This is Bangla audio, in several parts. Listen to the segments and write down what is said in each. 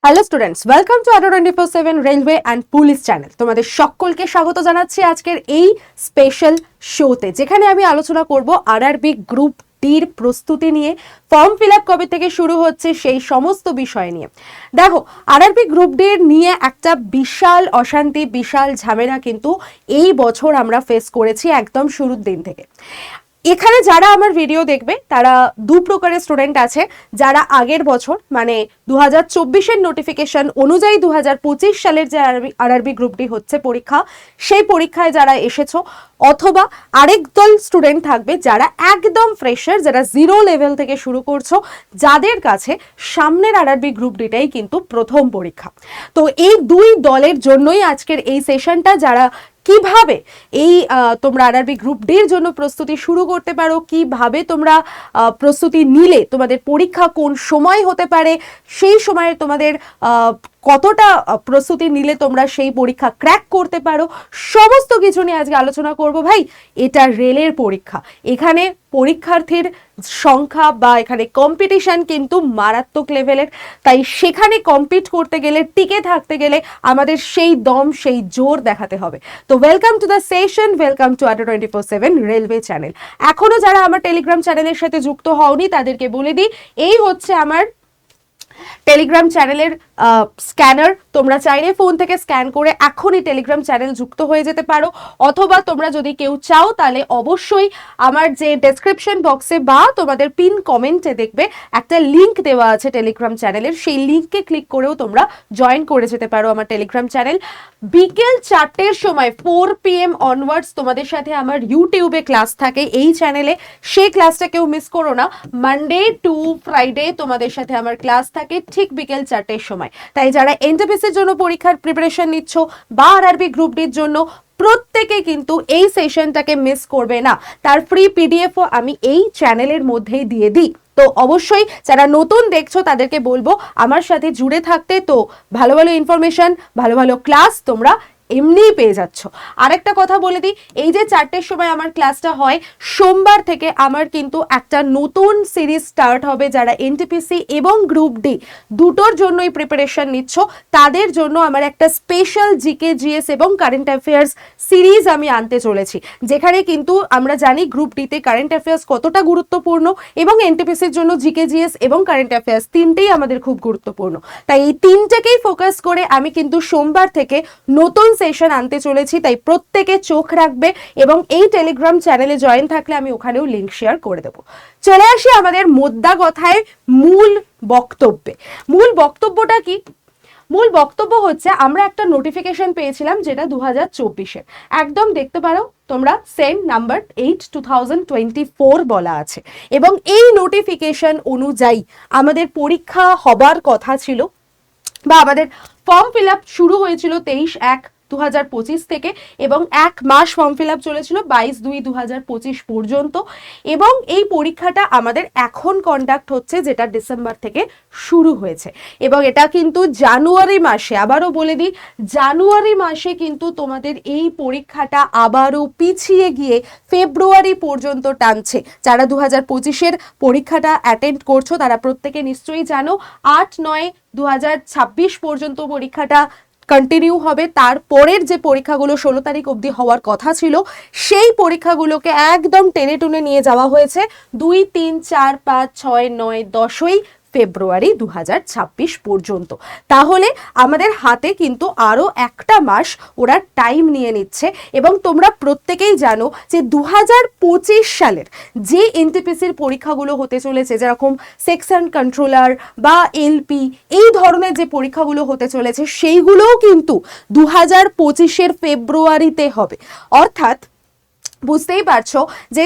Hello students, welcome to Adda 24/7 railway and police channel. তোমাদের সকলকে স্বাগত জানাচ্ছি আজকের এই স্পেশাল শোতে, যেখানে আমি আলোচনা করব আরআরবি গ্রুপ ডির প্রস্তুতি নিয়ে। ফর্ম ফিল আপ কবে থেকে শুরু হচ্ছে সেই সমস্ত বিষয় নিয়ে। দেখো, আরআরবি গ্রুপ ডির নিয়ে একটা বিশাল অশান্তি, বিশাল ঝামেলা কিন্তু এই বছর আমরা ফেস করেছি একদম শুরুর দিন থেকে। এখানে যারা আমার ভিডিও দেখবে তারা দু প্রকারের স্টুডেন্ট আছে, যারা আগের বছর মানে 2024-এর নোটিফিকেশন অনুযায়ী 2025 সালের যে আরআরবি গ্রুপ ডি হচ্ছে পরীক্ষা, সেই পরীক্ষায় যারা এসেছো, অথবা আরেক দল স্টুডেন্ট থাকবে যারা একদম ফ্রেশার, যারা জিরো লেভেল থেকে শুরু করছো, যাদের কাছে সামনের আরআরবি গ্রুপ ডিটাই কিন্তু প্রথম পরীক্ষা। তো এই দুই দলের জন্যই আজকের এই সেশনটা। যারা কিভাবে এই তোমরা আরআরবি গ্রুপ ডির জন্য প্রস্তুতি শুরু করতে পারো, কিভাবে তোমরা প্রস্তুতি নিলে তোমাদের পরীক্ষা কোন সময় হতে পারে, সেই সময়ে তোমাদের কতটা প্রস্তুতি নিলে তোমরা সেই পরীক্ষা ক্র্যাক করতে পারো, সমস্ত কিছু নিয়ে আজকে আলোচনা করব। ভাই, এটা রেলের পরীক্ষা, এখানে পরীক্ষার্থীর সংখ্যা বা এখানে কম্পিটিশন কিন্তু মারাত্মক লেভেলের। তাই সেখানে কম্পিট করতে গেলে, টিকে থাকতে গেলে আমাদের সেই দম, সেই জোর দেখাতে হবে। তো welcome to the session, welcome to Adda 24/7 railway channel. এখনো যারা আমার টেলিগ্রাম চ্যানেলের সাথে যুক্ত হওনি তাদেরকে বলে দিই, এই হচ্ছে আমার টেলিগ্রাম চ্যানেলের স্ক্যানার। তোমরা চাইলে ফোন থেকে স্ক্যান করে এখনই টেলিগ্রাম চ্যানেল যুক্ত হয়ে যেতে পারো, অথবা তোমরা যদি কেউ চাও তাহলে অবশ্যই আমার যে ডেসক্রিপশন বক্সে বা তোমাদের পিন কমেন্টে দেখবে একটা লিংক দেওয়া আছে টেলিগ্রাম চ্যানেলের, সেই লিংকে ক্লিক করেও তোমরা জয়েন করে যেতে পারো আমার টেলিগ্রাম চ্যানেল। বিকেল 4টের সময় 4 PM অনওয়ার্ডস তোমাদের সাথে আমার ইউটিউবে ক্লাস থাকে এই চ্যানেলে, সেই ক্লাসটা কেউ মিস করো না। মানডে টু ফ্রাইডে তোমাদের সাথে আমার ক্লাস থাকে ঠিক বিকেল 4টের সময়। তাই যারা এনটিপিসির জন্য পরীক্ষার প্রিপারেশন নিচ্ছ বা আরআরবি গ্রুপ ডির জন্য, প্রত্যেকে কিন্তু এই সেশনটাকে মিস করবে না। তার ফ্রি পিডিএফও আমি এই চ্যানেলের মধ্যেই দিয়ে দিই। তো অবশ্যই যারা নতুন দেখছো তাদেরকে বলবো আমার সাথে জুড়ে থাকতে। তো ভালো ভালো ইনফরমেশন, ভালো ভালো ক্লাস তোমরা এমনিই পেয়ে যাচ্ছ। আরেকটা কথা বলে দিই, এই যে 4টের সময় আমার ক্লাসটা হয়, সোমবার থেকে আমার কিন্তু একটা নতুন সিরিজ স্টার্ট হবে। যারা এনটিপিসি এবং গ্রুপ ডি দুটোর জন্যই প্রিপারেশন নিচ্ছ, তাদের জন্য আমার একটা স্পেশাল জিকে, জিএস এবং কারেন্ট অ্যাফেয়ার্স সিরিজ আমি আনতে চলেছি, যেখানে কিন্তু আমরা জানি গ্রুপ ডিতে কারেন্ট অ্যাফেয়ার্স কতটা গুরুত্বপূর্ণ, এবং এনটিপিসির জন্য জিকে, জিএস এবং কারেন্ট অ্যাফেয়ার্স তিনটেই আমাদের খুব গুরুত্বপূর্ণ। তাই এই তিনটাকেই ফোকাস করে আমি কিন্তু সোমবার থেকে নতুন সেশন আনতে চলেছি। তাই প্রত্যেকে চোখ রাখবে, এবং এই টেলিগ্রাম চ্যানেলে জয়েন থাকলে আমি ওখানেও লিংক শেয়ার করে দেবো। চলে আসি আমাদের মোদ্দা কথায়, মূল বক্তব্যে। মূল বক্তব্যটা কি? মূল বক্তব্য হচ্ছে, আমরা একটা নোটিফিকেশন পেয়েছিলাম যেটা 2024-এর, একদম দেখতে পারো তোমরা, সেন্ড নাম্বার 8/2024 বলা আছে, এবং এই নোটিফিকেশন অনুযায়ী আমাদের পরীক্ষা হবার কথা ছিল, বা আমাদের ফর্ম ফিল আপ শুরু হয়েছিল 23/1/2025 থেকে, এবং 1 মাস ফর্ম ফিল আপ চলেছিল 22/2/2025 পর্যন্ত। এবং এই পরীক্ষাটা আমাদের এখন কন্ডাক্ট হচ্ছে, যেটা ডিসেম্বর থেকে শুরু হয়েছে, এবং এটা কিন্তু জানুয়ারি মাসে, আবারও বলে দিই, জানুয়ারি মাসে কিন্তু তোমাদের এই পরীক্ষাটা আবারও পিছিয়ে গিয়ে ফেব্রুয়ারি পর্যন্ত টানছে। যারা 2025-এর পরীক্ষাটা অ্যাটেন্ড করছো তারা প্রত্যেকে নিশ্চয়ই জানো, 8/9/2026 পর্যন্ত পরীক্ষাটা কন্টিনিউ হবে। তারপরের যে পরীক্ষাগুলো 16 তারিখ অবধি হওয়ার কথা ছিল, সেই পরীক্ষাগুলোকে একদম টেনে টুনে নিয়ে যাওয়া হয়েছে 2, 3, 4, 5, 6, 9, 10ই ফেব্রুয়ারি 2026 পর্যন্ত। তাহলে আমাদের হাতে কিন্তু আরো একটা মাস ওরা টাইম নিয়ে নিচ্ছে। এবং তোমরা প্রত্যেকেই জানো যে 2025 সালের যে এনটিপিসির পরীক্ষাগুলো হতে চলেছে, যেরকম সেকশন কন্ট্রোলার বা এলপি, এই ধরনের যে পরীক্ষাগুলো হতে চলেছে, সেইগুলোও কিন্তু 2025-এর ফেব্রুয়ারিতে হবে। অর্থাৎ বুঝতেই পারছো যে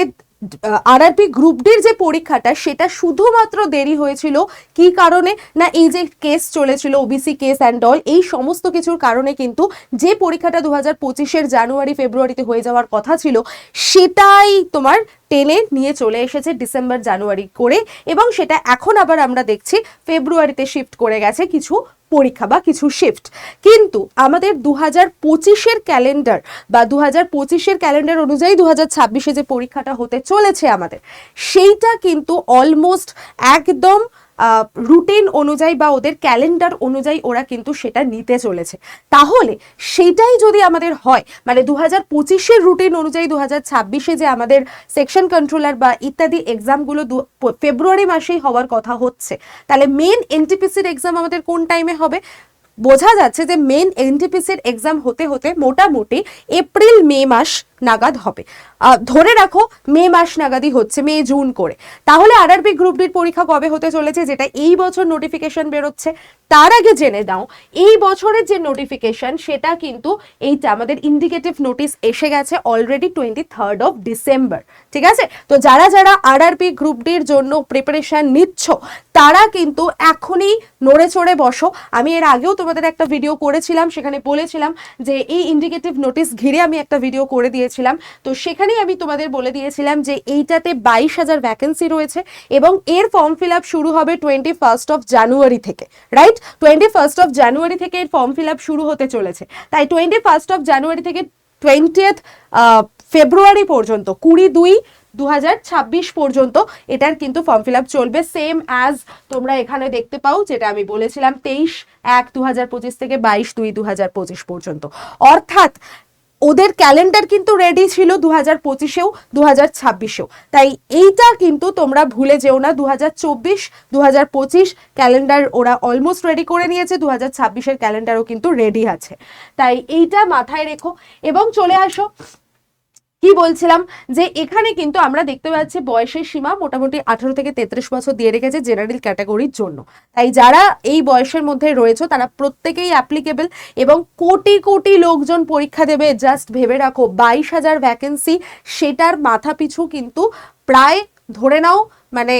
আরআরবি গ্রুপ ডির যে পরীক্ষাটা, সেটা শুধুমাত্র দেরি হয়েছিল কি কারণে, না এই যে কেস চলেছিল, ওবিসি কেস অ্যান্ড অল, এই সমস্ত কিছুর কারণে কিন্তু যে পরীক্ষাটা 2025-এর জানুয়ারি ফেব্রুয়ারিতে হয়ে যাওয়ার কথা ছিল, সেটাই তোমার টেনে নিয়ে চলে এসেছে ডিসেম্বর জানুয়ারি করে, এবং সেটা এখন আবার আমরা দেখছি ফেব্রুয়ারিতে শিফট করে গেছে কিছু পরীক্ষা বা কিছু শিফট। কিন্তু আমাদের 2025-এর ক্যালেন্ডার বা 2025-এর ক্যালেন্ডার অনুযায়ী 2026-এ যে পরীক্ষাটা হতে চলেছে আমাদের, সেইটা কিন্তু অলমোস্ট একদম রুটিন অনুযায়ী বা ওদের ক্যালেন্ডার অনুযায়ী ওরা কিন্তু সেটা নিতে চলেছে। তাহলে সেটাই যদি আমাদের হয়, মানে 2025-এর রুটিন অনুযায়ী 2026-এ যে আমাদের সেকশন কন্ট্রোলার বা ইত্যাদি এক্সামগুলো ফেব্রুয়ারি মাসেই হওয়ার কথা হচ্ছে, তাহলে মেন এনটিপিসির এক্সাম আমাদের কোন টাইমে হবে? বোঝা যাচ্ছে যে মেন এনটিপিসির এক্সাম হতে হতে মোটামুটি এপ্রিল মে মাস নাগাদ হবে। ধরে রাখো মে মাস নাগাদই হচ্ছে, মে জুন করে। তাহলে আরআরবি গ্রুপ ডির পরীক্ষা কবে হতে চলেছে, যেটা এই বছর নোটিফিকেশন বেরোচ্ছে, তার আগে জেনে নাও এই বছরের যে নোটিফিকেশন সেটা কিন্তু এইটা আমাদের ইন্ডিকেটিভ নোটিস এসে গেছে অলরেডি 23rd of December। ঠিক আছে, তো যারা যারা আরআরবি গ্রুপ ডির জন্য প্রিপারেশন নিচ্ছ তারা কিন্তু এখনই নড়ে চড়ে বসো। আমি এর আগেও তোমাদের একটা ভিডিও করেছিলাম, সেখানে বলেছিলাম যে এই ইন্ডিকেটিভ নোটিস ঘিরে আমি একটা ভিডিও করে দিয়েছিলাম। তো সেখানেই আমি তোমাদের বলে দিয়েছিলাম যে এইটাতে 22,000 ভ্যাকেন্সি রয়েছে এবং এর ফর্ম ফিল আপ শুরু হবে 21st of January থেকে, রাইট? 21st of January থেকে এর ফর্ম ফিল আপ শুরু হতে চলেছে। তাই 21st of January থেকে 20th ফেব্রুয়ারি পর্যন্ত, 20/2/2026 পর্যন্ত এটার কিন্তু ফর্ম ফিল আপ চলবে, সেম অ্যাজ তোমরা এখানে দেখতে পাও যেটা আমি বলেছিলাম 23/1/2025 থেকে 22/2/2025 পর্যন্ত। অর্থাৎ ওদের ক্যালেন্ডার কিন্তু রেডি ছিল 2025-এও 2026-এও। তাই এইটা কিন্তু তোমরা ভুলে যেও না, 2024-2025 ক্যালেন্ডার ওরা অলমোস্ট রেডি করে নিয়েছে, 2026-এর ক্যালেন্ডারও কিন্তু রেডি আছে। তাই এইটা মাথায় রেখো এবং চলে আসো। কি বলছিলাম যে এখানে কিন্তু আমরা দেখতে পাচ্ছি বয়সের সীমা মোটামুটি 18 থেকে 33 বছর দিয়ে রেখেছে জেনারেল ক্যাটাগরির জন্য। তাই যারা এই বয়সের মধ্যে রয়েছে তারা প্রত্যেকেই অ্যাপ্লিকেবল এবং কোটি কোটি লোকজন পরীক্ষা দেবে। জাস্ট ভেবে রাখো 22,000 ভ্যাকেন্সি, সেটার মাথা পিছু কিন্তু প্রায় ধরে নাও মানে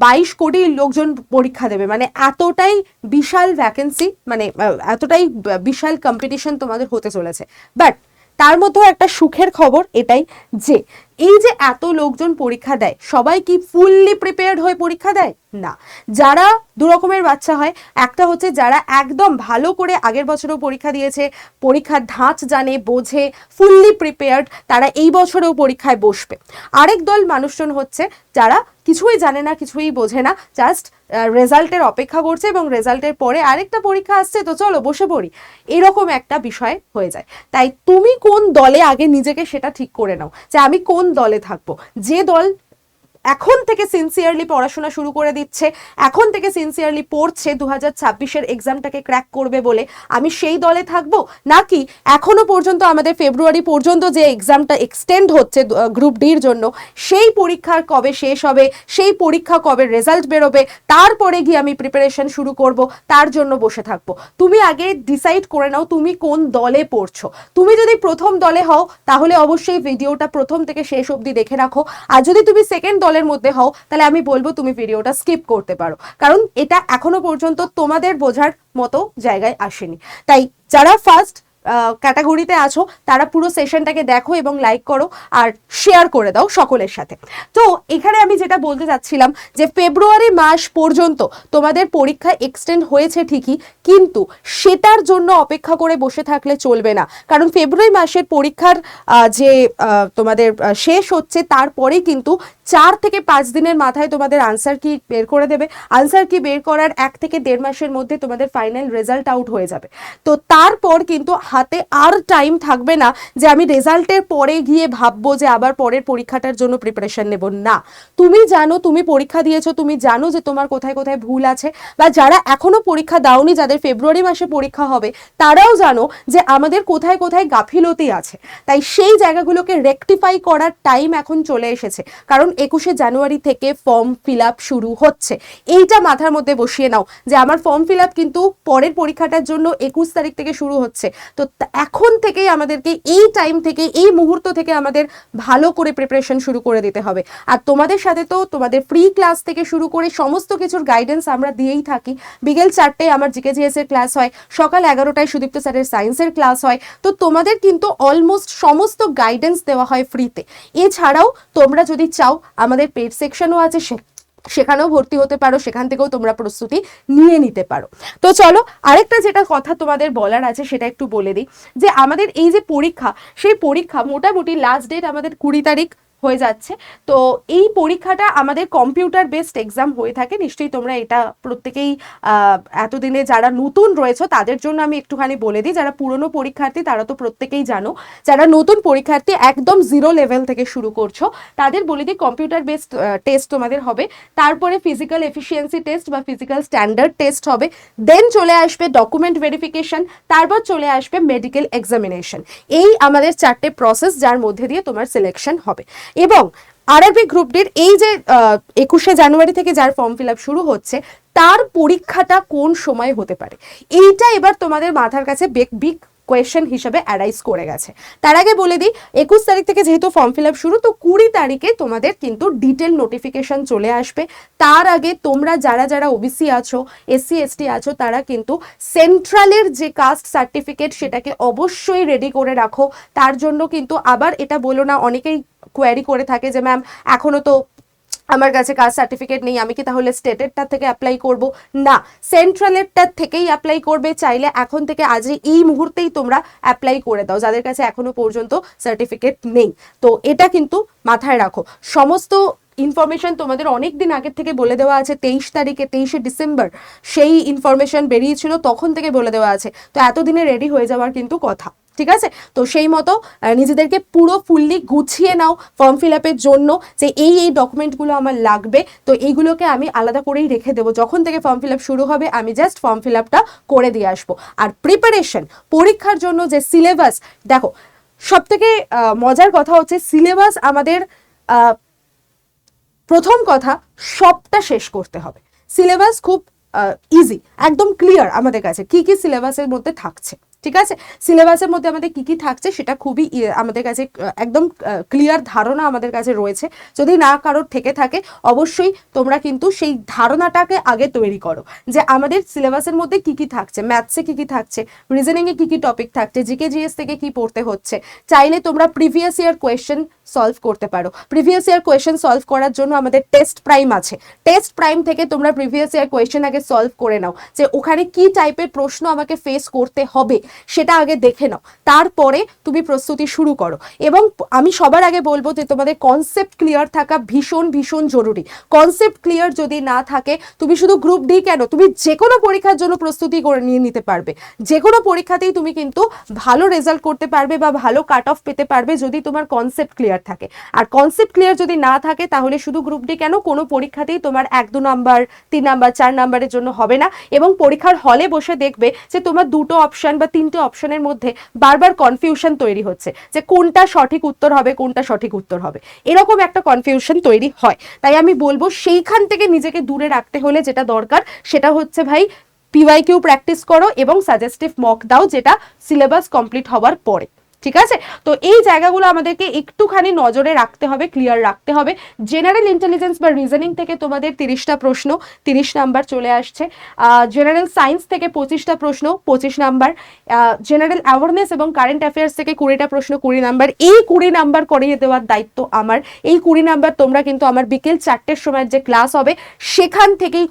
22 কোটি লোকজন পরীক্ষা দেবে, মানে এতটাই বিশাল ভ্যাকেন্সি, মানে এতটাই বিশাল কম্পিটিশন তোমাদের হতে চলেছে। বাট তার মধ্যেও একটা সুখের খবর এটাই যে এই যে এত লোকজন পরীক্ষা দেয় সবাই কি ফুললি প্রিপেয়ার্ড হয়ে পরীক্ষা দেয়? না। যারা দু রকমের বাচ্চা হয়, একটা হচ্ছে যারা একদম ভালো করে আগের বছরেও পরীক্ষা দিয়েছে, পরীক্ষার ধাঁচ জানে, বোঝে, ফুললি প্রিপেয়ার্ড, তারা এই বছরেও পরীক্ষায় বসবে। আরেক দল মানুষজন হচ্ছে যারা কিছুই জানে না, কিছুই বোঝে না, জাস্ট রেজাল্টের অপেক্ষা করছে এবং রেজাল্টের পরে আরেকটা পরীক্ষা আসছে তো চলো বসে পড়ি, এরকম একটা বিষয় হয়ে যায়। তাই তুমি কোন দলে আগে নিজেকে সেটা ঠিক করে নাও যে আমি কোন দলে থাকবো। যে দল এখন থেকে সিনসিয়ারলি পড়াশোনা শুরু করে দিচ্ছে, এখন থেকে সিনসিয়ারলি পড়ছে 2026-এর এক্সামটাকে ক্র্যাক করবে বলে, আমি সেই দলে থাকবো, নাকি এখনো পর্যন্ত আমাদের ফেব্রুয়ারি পর্যন্ত যে এক্সামটা এক্সটেন্ড হচ্ছে গ্রুপ ডির জন্য, সেই পরীক্ষার কবে শেষ হবে, সেই পরীক্ষা কবে রেজাল্ট বেরোবে, তারপরে গিয়ে আমি প্রিপারেশন শুরু করব, তার জন্য বসে থাকবো। তুমি আগে ডিসাইড করে নাও তুমি কোন দলে পড়ছো। তুমি যদি প্রথম দলে হও তাহলে অবশ্যই ভিডিওটা প্রথম থেকে শেষ অবধি দেখে রাখো, আর যদি তুমি সেকেন্ড দলের মধ্যে হও তাহলে আমি বলবো তুমি ভিডিওটা স্কিপ করতে পারো, কারণ এটা এখনো পর্যন্ত তোমাদের বোঝার মতো জায়গায় আসেনি। তাই যারা ফার্স্ট ক্যাটাগরিতে আছো তারা পুরো সেশনটাকে দেখো এবং লাইক করো আর শেয়ার করে দাও সকলের সাথে। তো এখানে আমি যেটা বলতে চাচ্ছিলাম যে ফেব্রুয়ারি মাস পর্যন্ত তোমাদের পরীক্ষা এক্সটেন্ড হয়েছে ঠিকই, কিন্তু সেটার জন্য অপেক্ষা করে বসে থাকলে চলবে না, কারণ ফেব্রুয়ারি মাসের পরীক্ষার যে তোমাদের শেষ হচ্ছে তারপরে কিন্তু 4 থেকে 5 দিনের মাথায় তোমাদের আনসার কি বের করে দেবে। আনসার কি বের করার 1 থেকে 1.5 মাসের মধ্যে তোমাদের ফাইনাল রেজাল্ট আউট হয়ে যাবে। তো তারপর কিন্তু হাতে আর টাইম থাকবে না যে আমি রেজাল্টের পরে গিয়ে ভাববো যে আবার পরের পরীক্ষাটার জন্য প্রিপারেশন নেব। না, তুমি জানো, তুমি পরীক্ষা দিয়েছো, তুমি জানো যে তোমার কোথায় কোথায় ভুল আছে, বা যারা এখনো পরীক্ষা দাওনি, যাদের ফেব্রুয়ারি মাসে পরীক্ষা হবে, তারাও জানো যে আমাদের কোথায় কোথায় গাফিলতি আছে। তাই সেই জায়গাগুলোকে রেকটিফাই করার টাইম এখন চলে এসেছে, কারণ 21শে জানুয়ারি থেকে ফর্ম ফিল আপ শুরু হচ্ছে। এইটা মাথার মধ্যে বসিয়ে নাও যে আমার ফর্ম ফিল আপ কিন্তু পরের পরীক্ষাটার জন্য 21 তারিখ থেকে শুরু হচ্ছে। তো এখন থেকেই আমাদেরকে এই টাইম থেকে, এই মুহূর্ত থেকে আমাদের ভালো করে প্রিপারেশন শুরু করে দিতে হবে। আর তোমাদের সাথে তো তোমাদের ফ্রি ক্লাস থেকে শুরু করে সমস্ত কিছুর গাইডেন্স আমরা দিয়েই থাকি। বিকেল 4টায় আমার জিকেজিএস এর ক্লাস হয়, সকাল 11টায় সুদীপ্ত স্যারের সায়েন্সের ক্লাস হয়। তো তোমাদের কিন্তু অলমোস্ট সমস্ত গাইডেন্স দেওয়া হয় ফ্রিতে। এছাড়াও তোমরা যদি চাও আমাদের পেড সেকশনও আছে, সেখানেও ভর্তি হতে পারো, সেখান থেকেও তোমরা প্রস্তুতি নিয়ে নিতে পারো। তো চলো আরেকটা যেটা কথা তোমাদের বলার আছে সেটা একটু বলে দিই, যে আমাদের এই যে পরীক্ষা, সেই পরীক্ষা মোটামুটি লাস্ট ডেট আমাদের 20 তারিখ হয়ে যাচ্ছে। তো এই পরীক্ষাটা আমাদের কম্পিউটার বেসড এক্সাম হয়ে থাকে, নিশ্চয়ই তোমরা এটা প্রত্যেকেই এতদিনে যারা নতুন রয়েছে তাদের জন্য আমি একটুখানি বলে দিই, যারা পুরনো পরীক্ষার্থী তারা তো প্রত্যেকেই জানো, যারা নতুন পরীক্ষার্থী একদম জিরো লেভেল থেকে শুরু করছো তাদের বলে দিই কম্পিউটার বেসড টেস্ট তোমাদের হবে, তারপরে ফিজিক্যাল এফিসিয়েন্সি টেস্ট বা ফিজিক্যাল স্ট্যান্ডার্ড টেস্ট হবে, দেন চলে আসবে ডকুমেন্ট ভেরিফিকেশন, তারপর চলে আসবে মেডিকেল এক্সামিনেশন। এই আমাদের 4টে প্রসেস যার মধ্যে দিয়ে তোমার সিলেকশন হবে। এবং আরআরবি গ্রুপ ডির এই যে 21শে জানুয়ারি থেকে যার ফর্ম ফিল আপ শুরু হচ্ছে তার পরীক্ষাটা কোন সময় হতে পারে, এইটা এবার তোমাদের মাথার কাছে বিগ কোয়েশ্চেন হিসেবে অ্যারাইজ করে গেছে। তার আগে বলে দিই 21 তারিখ থেকে যেহেতু ফর্ম ফিল আপ শুরু, তো 20 তারিখে তোমাদের কিন্তু ডিটেল নোটিফিকেশন চলে আসবে। তার আগে তোমরা যারা যারা ওবিসি আছো, এসসি এসটি আছো, তারা কিন্তু সেন্ট্রালের যে কাস্ট সার্টিফিকেট সেটাকে অবশ্যই রেডি করে রাখো। তার জন্য কিন্তু আবার এটা বলো না, অনেকেই কোয়ারি করে থাকে যে ম্যাম এখনো তো আমার কাছে কাস্ট সার্টিফিকেট নেই, আমি কি তাহলে স্টেটেরটা থেকে অ্যাপ্লাই করব? না, সেন্ট্রালেরটা থেকেই অ্যাপ্লাই করবে। চাইলে এখন থেকে আজ এই মুহূর্তেই তোমরা অ্যাপ্লাই করে দাও যাদের কাছে এখনো পর্যন্ত সার্টিফিকেট নেই। তো এটা কিন্তু মাথায় রাখো। সমস্ত ইনফরমেশন তোমাদের অনেক দিন আগের থেকে বলে দেওয়া আছে, 23 তারিখে 23শে ডিসেম্বর সেই ইনফরমেশন বেরিয়েছিল, তখন থেকে বলে দেওয়া আছে। তো এতদিনে রেডি হয়ে যাওয়ার কিন্তু কথা, ঠিক আছে? তো সেই মতো নিজেদেরকে পুরো ফুললি গুছিয়ে নাও ফর্ম ফিল আপের জন্য, যে এই ডকুমেন্টগুলো আমার লাগবে। তো এইগুলোকে আমি আলাদা করেই রেখে দেবো, যখন থেকে ফর্ম ফিল আপ শুরু হবে আমি জাস্ট ফর্ম ফিল আপটা করে দিয়ে আসবো। আর প্রিপারেশন পরীক্ষার জন্য যে সিলেবাস, দেখো সব থেকে মজার কথা হচ্ছে সিলেবাস আমাদের প্রথম কথা সবটা শেষ করতে হবে। সিলেবাস খুব ইজি, একদম ক্লিয়ার আমাদের কাছে কি কি সিলেবাসের মধ্যে থাকছে, ঠিক আছে? সিলেবাসের মধ্যে আমাদের কি কি থাকছে সেটা খুবই আমাদের কাছে একদম ক্লিয়ার ধারণা আমাদের কাছে রয়েছে। যদি না কারোর থেকে থাকে অবশ্যই তোমরা কিন্তু সেই ধারণাটাকে আগে তৈরি করো যে আমাদের সিলেবাসের মধ্যে কি কি থাকছে, ম্যাথসে কি কি থাকছে, রিজনিংয়ে কি কি টপিক থাকছে, জিকে জিএস থেকে কি পড়তে হচ্ছে। চাইলে তোমরা প্রিভিয়াস ইয়ার কোয়েশ্চেন সলভ করতে পারো। প্রিভিয়াস ইয়ার কোয়েশ্চেন সলভ করার জন্য আমাদের টেস্ট প্রাইম আছে, টেস্ট প্রাইম থেকে তোমরা প্রিভিয়াস ইয়ার কোয়েশ্চেন আগে সলভ করে নাও, যে ওখানে কি টাইপের প্রশ্ন আমাকে ফেস করতে হবে সেটা আগে দেখে নাও, তারপরে তুমি প্রস্তুতি শুরু করো। এবং আমি সবার আগে বলবো যে তোমাদের কনসেপ্ট ক্লিয়ার থাকা ভীষণ ভীষণ জরুরি। কনসেপ্ট ক্লিয়ার যদি না থাকে তুমি শুধু গ্রুপ ডি কেন, তুমি যে কোনো পরীক্ষার জন্য প্রস্তুতি করে নিয়ে নিতে পারবে। যে কোনো পরীক্ষাতেই তুমি কিন্তু ভালো রেজাল্ট করতে পারবে বা ভালো কাট অফ পেতে পারবে যদি তোমার কনসেপ্ট ক্লিয়ার থাকে। আর কনসেপ্ট ক্লিয়ার যদি না থাকে তাহলে শুধু গ্রুপ ডি কেন, কোনো পরীক্ষাতেই তোমার 1-2 নাম্বার 3 নাম্বার 4 নাম্বারের জন্য হবে না। এবং পরীক্ষার হলে বসে দেখবে যে তোমার 2টো অপশন বা 3টে অপশনের মধ্যে বারবার কনফিউশন তৈরি হচ্ছে যে কোনটা সঠিক উত্তর হবে, কোনটা সঠিক উত্তর হবে, এরকম একটা কনফিউশন তৈরি হয়। তাই আমি বলবো সেইখান থেকে নিজেকে দূরে রাখতে হলে যেটা দরকার সেটা হচ্ছে ভাই পিওয়াইকিউ প্র্যাকটিস করো এবং সাজেস্টিভ মক দাও, যেটা সিলেবাস কমপ্লিট হওয়ার পরে, ঠিক আছে? তো এই জায়গাগুলো আমাদেরকে একটুখানি নজরে রাখতে হবে, ক্লিয়ার রাখতে হবে। জেনারেল ইন্টেলিজেন্স বা রিজনিং থেকে তোমাদের 30টা প্রশ্ন 30 নাম্বার চলে আসছে। জেনারেল সায়েন্স থেকে 25টা প্রশ্ন 25 নাম্বার। জেনারেল অ্যাওয়ারনেস এবং কারেন্ট অ্যাফেয়ার্স থেকে 20টা প্রশ্ন 20 নাম্বার। এই 20 নাম্বার করিয়ে দেওয়ার দায়িত্ব আমার। এই 20 নাম্বার তোমরা কিন্তু আমার বিকেল 4টের সময় যে ক্লাস হবে সেখান থেকেই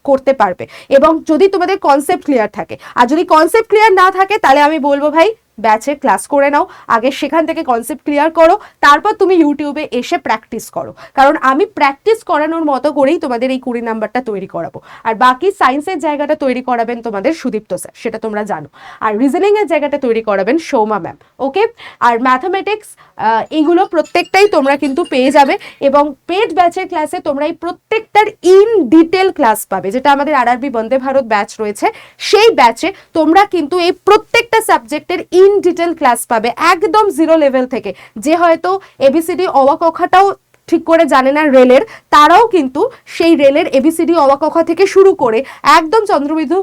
করতে পারবে। এবং যদি তোমাদের কনসেপ্ট ক্লিয়ার থাকে, আর যদি কনসেপ্ট ক্লিয়ার না থাকে তাহলে আমি বলবো ভাই ব্যাচে ক্লাস করে নাও, আগে সেখান থেকে কনসেপ্ট ক্লিয়ার করো, তারপর তুমি ইউটিউবে এসে প্র্যাকটিস করো। কারণ আমি প্র্যাকটিস করানোর মতো করেই তোমাদের এই 20 নাম্বারটা তৈরি করাবো। আর বাকি সায়েন্সের জায়গাটা তৈরি করাবেন তোমাদের সুদীপ্ত স্যার, সেটা তোমরা জানো। আর রিজনিং এর জায়গাটা তৈরি করাবেন সৌমা ম্যাম, ওকে? আর ম্যাথামেটিক্স এইগুলো প্রত্যেকটাই তোমরা কিন্তু পেয়ে যাবে। এবং পেড ব্যাচের ক্লাসে তোমরা এই প্রত্যেকটার ইন ডিটেল ক্লাস পাবে, যেটা আমাদের আরআরবি বন্দে ভারত ব্যাচ রয়েছে সেই ব্যাচে তোমরা কিন্তু এই প্রত্যেকটা সাবজেক্টের ইন ডিটেল ক্লাস পাবে, একদম জিরো লেভেল থেকে। যে হয়তো এবিসিডি অওয়া কখাটাও ঠিক করে জানে না রেলের, তারাও কিন্তু সেই রেলের এবিসিডি অওয়া কখা থেকে শুরু করে একদম চন্দ্রবিন্দু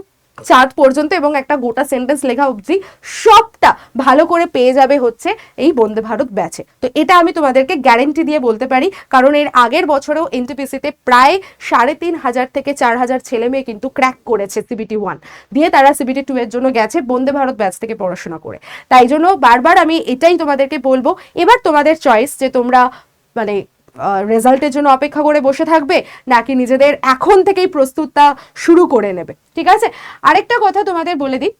চাঁদ পর্যন্ত এবং একটা গোটা সেন্টেন্স লেখা অবধি সবটা ভালো করে পেয়ে যাবে হচ্ছে এই বন্দে ভারত ব্যাচে। তো এটা আমি তোমাদেরকে গ্যারেন্টি দিয়ে বলতে পারি, কারণ এর আগের বছরেও এনটিপিসিতে প্রায় 3,500 থেকে 4,000 ছেলে মেয়ে কিন্তু ক্র্যাক করেছে সিবিটি 1 দিয়ে, তারা সিবিটি 2 এর জন্য গেছে বন্দে ভারত ব্যাচ থেকে পড়াশোনা করে। তাই জন্য বারবার আমি এটাই তোমাদেরকে বলবো, এবার তোমাদের চয়েস যে তোমরা মানে রেজাল্টের জন্য অপেক্ষা করে বসে থাকবে নাকি নিজেদের এখন থেকেই প্রস্তুতটা শুরু করে নেবে, ঠিক আছে? আরেকটা কথা তোমাদের বলে দিই,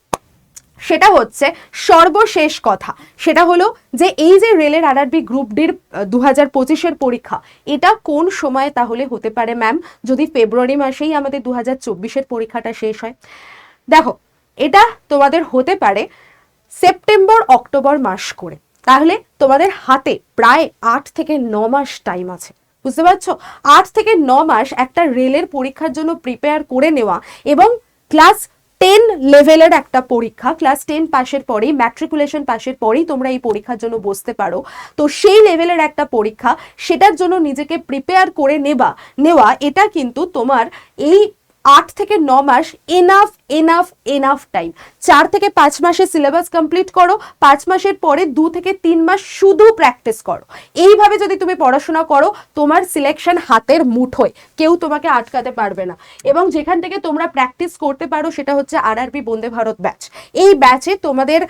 সেটা হচ্ছে সর্বশেষ কথা, সেটা হলো যে এই যে রেলের আরআরবি গ্রুপ ডির 2025-এর পরীক্ষা, এটা কোন সময় তাহলে হতে পারে ম্যাম, যদি ফেব্রুয়ারি মাসেই আমাদের 2024-এর পরীক্ষাটা শেষ হয়? দেখো, এটা তোমাদের হতে পারে সেপ্টেম্বর অক্টোবর মাস করে, তাহলে তোমাদের হাতে প্রায় 8 থেকে 9 মাস টাইম আছে। বুঝতে পারছো? 8 থেকে 9 মাস একটা রেলের পরীক্ষার জন্য প্রিপেয়ার করে নেওয়া, এবং ক্লাস 10 লেভেলের একটা পরীক্ষা, ক্লাস 10 পাশের পরেই, ম্যাট্রিকুলেশন পাশের পরেই তোমরা এই পরীক্ষার জন্য বসতে পারো। তো সেই লেভেলের একটা পরীক্ষা, সেটার জন্য নিজেকে প্রিপেয়ার করে নেওয়া এটা কিন্তু তোমার এই 8 থেকে 9 মাস এনাফ এনাফ এনাফ টাইম। 4 থেকে 5 মাসের সিলেবাস কমপ্লিট করো, 5 মাসের পরে 2 থেকে 3 মাস শুধু প্র্যাকটিস করো। এইভাবে যদি তুমি পড়াশোনা করো, তোমার সিলেকশন হাতের মুঠোয়, কেউ তোমাকে আটকাতে পারবে না। এবং যেখান থেকে তোমরা প্র্যাকটিস করতে পারো সেটা হচ্ছে আরআরবি বন্দে ভারত ব্যাচ। এই ব্যাচে তোমাদের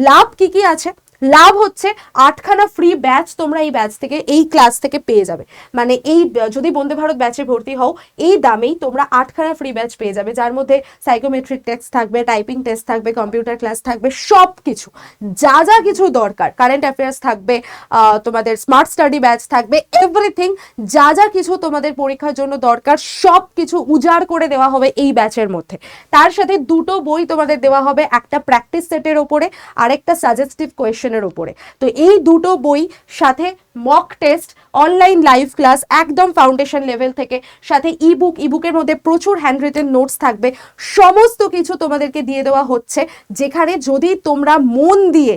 লাভ কি কি আছে? লাভ হচ্ছে 8খানা ফ্রি ব্যাচ তোমরা এই ব্যাচ থেকে, এই ক্লাস থেকে পেয়ে যাবে। মানে এই যদি বন্দে ভারত ব্যাচে ভর্তি হও, এই দামেই তোমরা 8খানা ফ্রি ব্যাচ পেয়ে যাবে, যার মধ্যে সাইকোমেট্রিক টেস্ট থাকবে, টাইপিং টেস্ট থাকবে, কম্পিউটার ক্লাস থাকবে, সব কিছু যা যা কিছু দরকার, কারেন্ট অ্যাফেয়ার্স থাকবে, তোমাদের স্মার্ট স্টাডি ব্যাচ থাকবে, এভরিথিং যা যা কিছু তোমাদের পরীক্ষার জন্য দরকার সব কিছু উজাড় করে দেওয়া হবে এই ব্যাচের মধ্যে। তার সাথে 2টো বই তোমাদের দেওয়া হবে, একটা প্র্যাকটিস সেটের ওপরে, আরেকটা সাজেস্টিভ কোয়েশ্চেন উপরে। তো এই 2টো বই, সাথে mock test, online live class একদম ফাউন্ডেশন লেভেল থেকে, সাথে ইবুকের মধ্যে প্রচুর হ্যান্ড রিটেন নোটস থাকবে, সমস্ত কিছু তোমাদেরকে দিয়ে দেওয়া হচ্ছে। যেখানে যদি তোমরা মন দিয়ে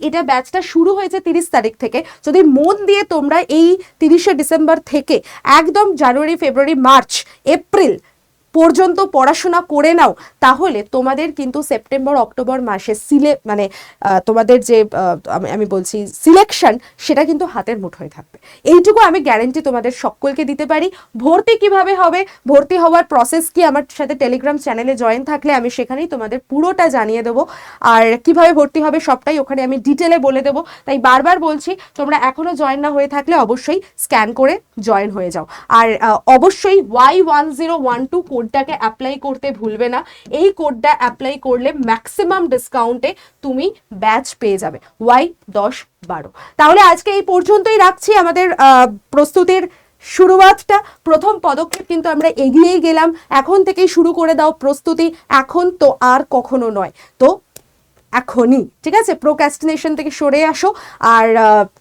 এটা ব্যাচটা শুরু হয়েছে 30 তারিখ থেকে, যদি মন দিয়ে তোমরা এই 30শে ডিসেম্বর থেকে একদম জানুয়ারি, ফেব্রুয়ারি, মার্চ, এপ্রিল পর্যন্ত পড়াশোনা করে নাও, তাহলে তোমাদের কিন্তু সেপ্টেম্বর অক্টোবর মাসে তোমাদের যে আমি বলছি সিলেকশন, সেটা কিন্তু হাতের মুঠোয় থাকবে। এইটুকু আমি গ্যারেন্টি তোমাদের সকলকে দিতে পারি। ভর্তি কিভাবে হবে, ভর্তি হওয়ার প্রসেস কি, আমার সাথে টেলিগ্রাম চ্যানেলে জয়েন থাকলে আমি সেখানেই তোমাদের পুরোটা জানিয়ে দেবো। আর কিভাবে ভর্তি হবে সবটাই ওখানে আমি ডিটেলে বলে দেবো। তাই বারবার বলছি, তোমরা এখনো জয়েন না হয়ে থাকলে অবশ্যই স্ক্যান করে জয়েন হয়ে যাও। আর অবশ্যই Y1012 কোডটাকে অ্যাপ্লাই করতে ভুলবে না। এই কোডটা অ্যাপ্লাই করলে ম্যাক্সিমাম ডিসকাউন্টে তুমি ব্যাচ পেয়ে যাবে Y1012। তাহলে আজকে এই পর্যন্তই রাখছি। আমাদের প্রস্তুতির শুরুয়াতটা, প্রথম পদক্ষেপ কিন্তু আমরা এগিয়েই গেলাম। এখন থেকেই শুরু করে দাও প্রস্তুতি, এখন তো আর কখনো নয়, তো এখনই, ঠিক আছে? প্রোক্রাস্টিনেশন থেকে সরে আসো। আর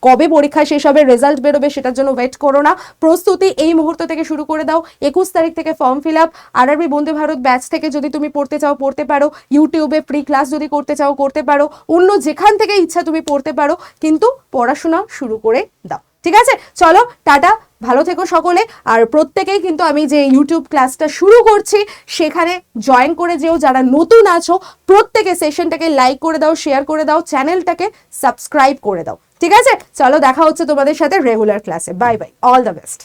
কবে পরীক্ষা শেষ হবে, রেজাল্ট বেরোবে, সেটার জন্য ওয়েট করো না। প্রস্তুতি এই মুহূর্ত থেকে শুরু করে দাও। 21 তারিখ থেকে form fill up. RRB Vande Bharat batch থেকে যদি তুমি পড়তে চাও পড়তে পারো, ইউটিউবে ফ্রি ক্লাস যদি করতে চাও করতে পারো, অন্য যেখান থেকে ইচ্ছা তুমি পড়তে পারো, কিন্তু পড়াশোনা শুরু করে দাও। ঠিক আছে, চলো টাটা, ভালো থেকো সকলে। আর প্রত্যেকেই কিন্তু আমি যে ইউটিউব ক্লাসটা শুরু করছি সেখানে জয়েন করে যেও। যারা নতুন আছো প্রত্যেকে সেশনটাকে লাইক করে দাও, শেয়ার করে দাও, চ্যানেলটাকে সাবস্ক্রাইব করে দাও। ঠিক আছে, চলো দেখা হচ্ছে তোমাদের সাথে রেগুলার ক্লাসে। Bye bye, all the best.